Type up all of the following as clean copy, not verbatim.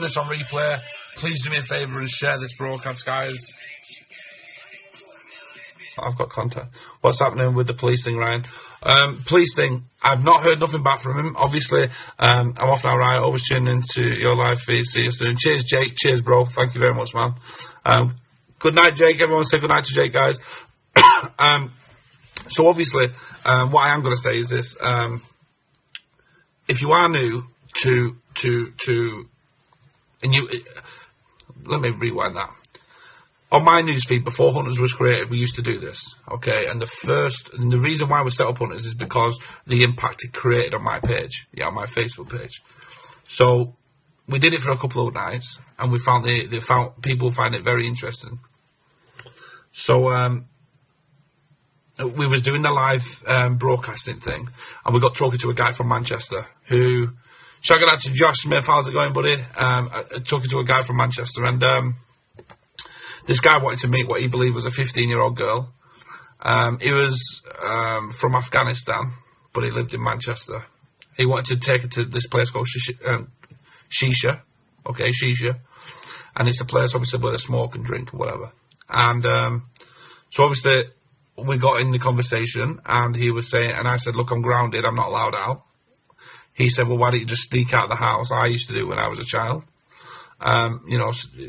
this on replay, please do me a favour and share this broadcast, guys. I've got contact. What's happening with the police thing, Ryan? Police thing, I've not heard nothing back from him. Obviously, I'm off now, Ryan. Always tuning into your live feed. See you soon. Cheers, Jake. Cheers, bro. Thank you very much, man. Good night, Jake. Everyone say good night to Jake, guys. So obviously, what I am going to say is this. If you are new let me rewind that. On my newsfeed, before Hunters was created, we used to do this, okay? And the reason why we set up Hunters is because the impact it created on my page, on my Facebook page. So we did it for a couple of nights, and we found people find it very interesting. So we were doing the live broadcasting thing, and we got talking to a guy from Manchester who. Shout out to Josh Smith. How's it going, buddy? Talking to a guy from Manchester, and this guy wanted to meet what he believed was a 15-year-old girl. He was from Afghanistan, but he lived in Manchester. He wanted to take her to this place called Shisha. Okay, Shisha. And it's a place, obviously, where they smoke and drink and whatever. And so, obviously, we got in the conversation, and he was saying, and I said, look, I'm grounded. I'm not allowed out. He said, well, why don't you just sneak out the house? I used to do it when I was a child.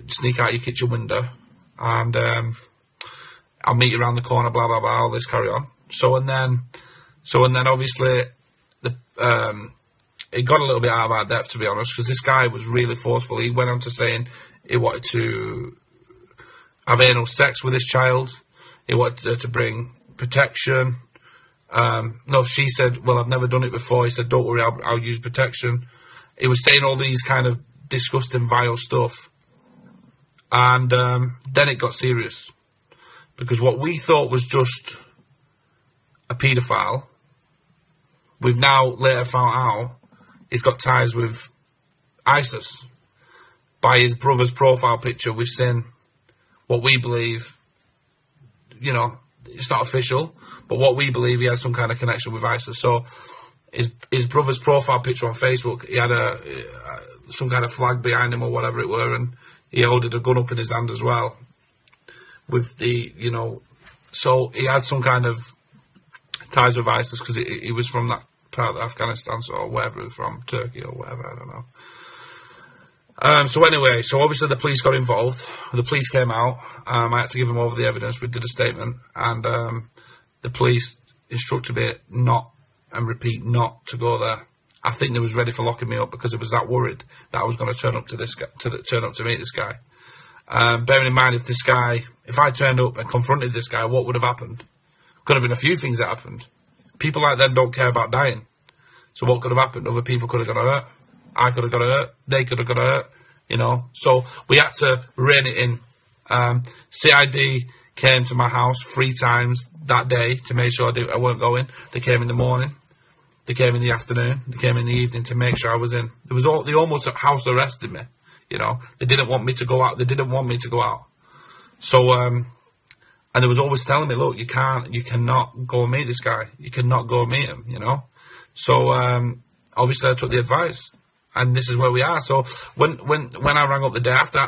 Sneak out your kitchen window, and I'll meet you around the corner, blah, blah, blah, all this carry on. So, and then obviously, it got a little bit out of our depth, to be honest, because this guy was really forceful. He went on to saying he wanted to have anal sex with his child. He wanted her to bring protection. No, she said, well, I've never done it before. He said, don't worry, I'll use protection. He was saying all these kind of disgusting, vile stuff. And then it got serious. Because what we thought was just a paedophile, we've now later found out he's got ties with ISIS. By his brother's profile picture, we've seen what we believe, it's not official, but what we believe he has some kind of connection with ISIS. So his brother's profile picture on Facebook, he had some kind of flag behind him or whatever it were, and he held a gun up in his hand as well. With the, so he had some kind of ties with ISIS because he was from that part of Afghanistan, or wherever he was from, Turkey or whatever, I don't know. So anyway, so obviously the police got involved. The police came out. I had to give them over the evidence. We did a statement, and the police instructed me not to go there. I think they was ready for locking me up because it was that worried that I was going to turn up to this guy, turn up to meet this guy. Bearing in mind, if I turned up and confronted this guy, what would have happened? Could have been a few things that happened. People like them don't care about dying. So what could have happened? Other people could have got hurt. I could have got hurt. They could have got hurt. So we had to rein it in. CID came to my house 3 times that day to make sure I weren't going. They came in the morning. They came in the afternoon. They came in the evening to make sure I was in. They almost house arrested me. They didn't want me to go out. They didn't want me to go out. So, and they was always telling me, look, you cannot go and meet this guy. You cannot go and meet him, So, obviously I took the advice. And this is where we are. So when I rang up the day after,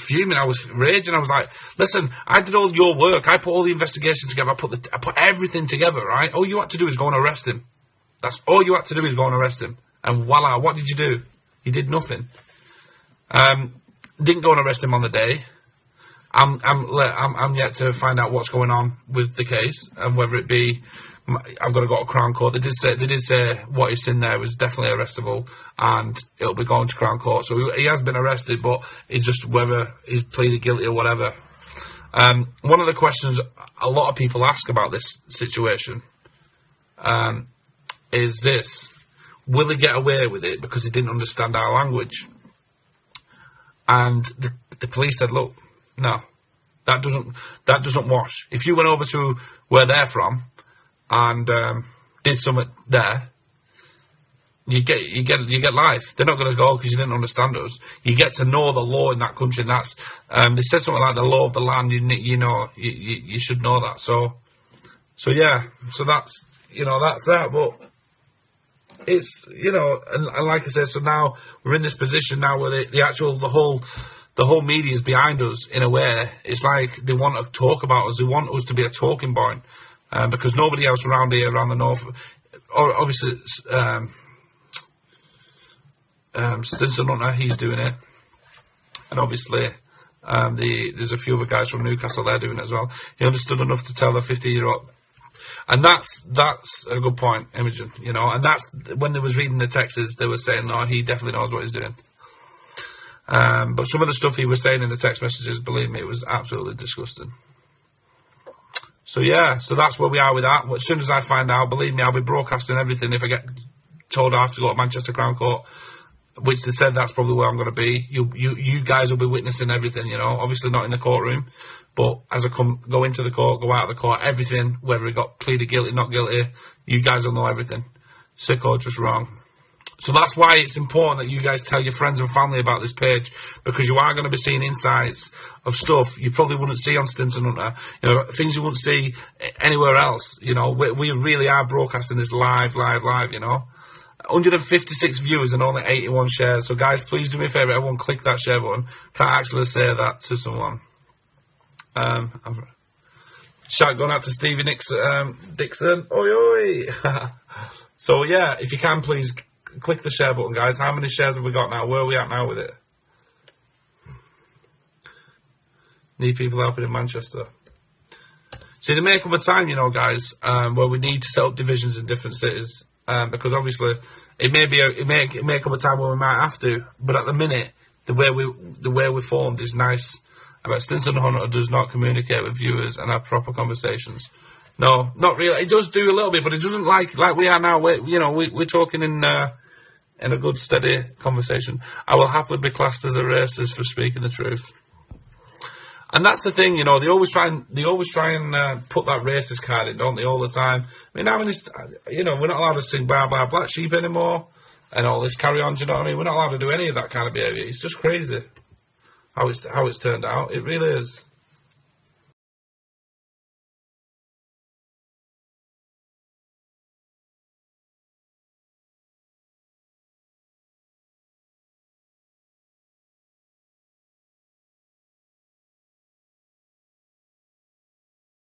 fuming, I was raging. I was like, listen, I did all your work. I put all the investigation together. I put everything together, right? All you had to do is go and arrest him. That's all you had to do is go and arrest him. And voila, what did you do? You did nothing. Didn't go and arrest him on the day. I'm yet to find out what's going on with the case and whether it be I've got to go to Crown Court. They did say what he's in there was definitely arrestable and it'll be going to Crown Court. So he has been arrested, but it's just whether he's pleaded guilty or whatever. One of the questions a lot of people ask about this situation is this: will he get away with it because he didn't understand our language? And the police said, look, no, that doesn't wash. If you went over to where they're from and did something there, you get life. They're not going to go because you didn't understand us. You get to know the law in that country, and that's they said something like the law of the land. You should know that. So yeah. So that's that. But it's, you know, and like I said, so now we're in this position now where the whole media is behind us in a way. It's like they want to talk about us. They want us to be a talking point, because nobody else around here, around the north, or obviously, Stinson Hunter, he's doing it, and obviously, there's a few other guys from Newcastle, they're doing it as well. He understood enough to tell a 50-year-old. And that's a good point, Imogen, you know, and that's, when they was reading the texts, they were saying, no, he definitely knows what he's doing. But some of the stuff he was saying in the text messages, believe me, it was absolutely disgusting. So yeah, so that's where we are with that. As soon as I find out, believe me, I'll be broadcasting everything. If I get told I have to go to Manchester Crown Court, which they said that's probably where I'm going to be, you guys will be witnessing everything, you know, obviously not in the courtroom. But as I go into the court, go out of the court, everything, whether he got pleaded guilty, not guilty, you guys will know everything. Sick or just wrong. So that's why it's important that you guys tell your friends and family about this page, because you are going to be seeing insights of stuff you probably wouldn't see on Stinson Hunter, you know, things you wouldn't see anywhere else. You know, we really are broadcasting this live, you know. 156 viewers and only 81 shares. So guys, please do me a favour, everyone click that share button. Can't actually say that to someone. Shout going out to Stevie Dixon. Oi, oi. So yeah, if you can, please click the share button, guys. How many shares have we got now? Where are we at now with it? Need people helping in Manchester. See, there may come a time, you know, guys, where we need to set up divisions in different cities, because obviously it may come a time where we might have to. But at the minute, the way we formed is nice. But Stinson Hunter does not communicate with viewers and have proper conversations. No, not really. It does do a little bit, but it doesn't like we are now. We're talking in a good, steady conversation. I will happily be classed as a racist for speaking the truth. And that's the thing, you know. They always try and put that racist card in, don't they, all the time? I mean, we're not allowed to sing "Blah Blah Black Sheep" anymore, and all this carry on. Do you know what I mean? We're not allowed to do any of that kind of behaviour. It's just crazy how it's turned out. It really is.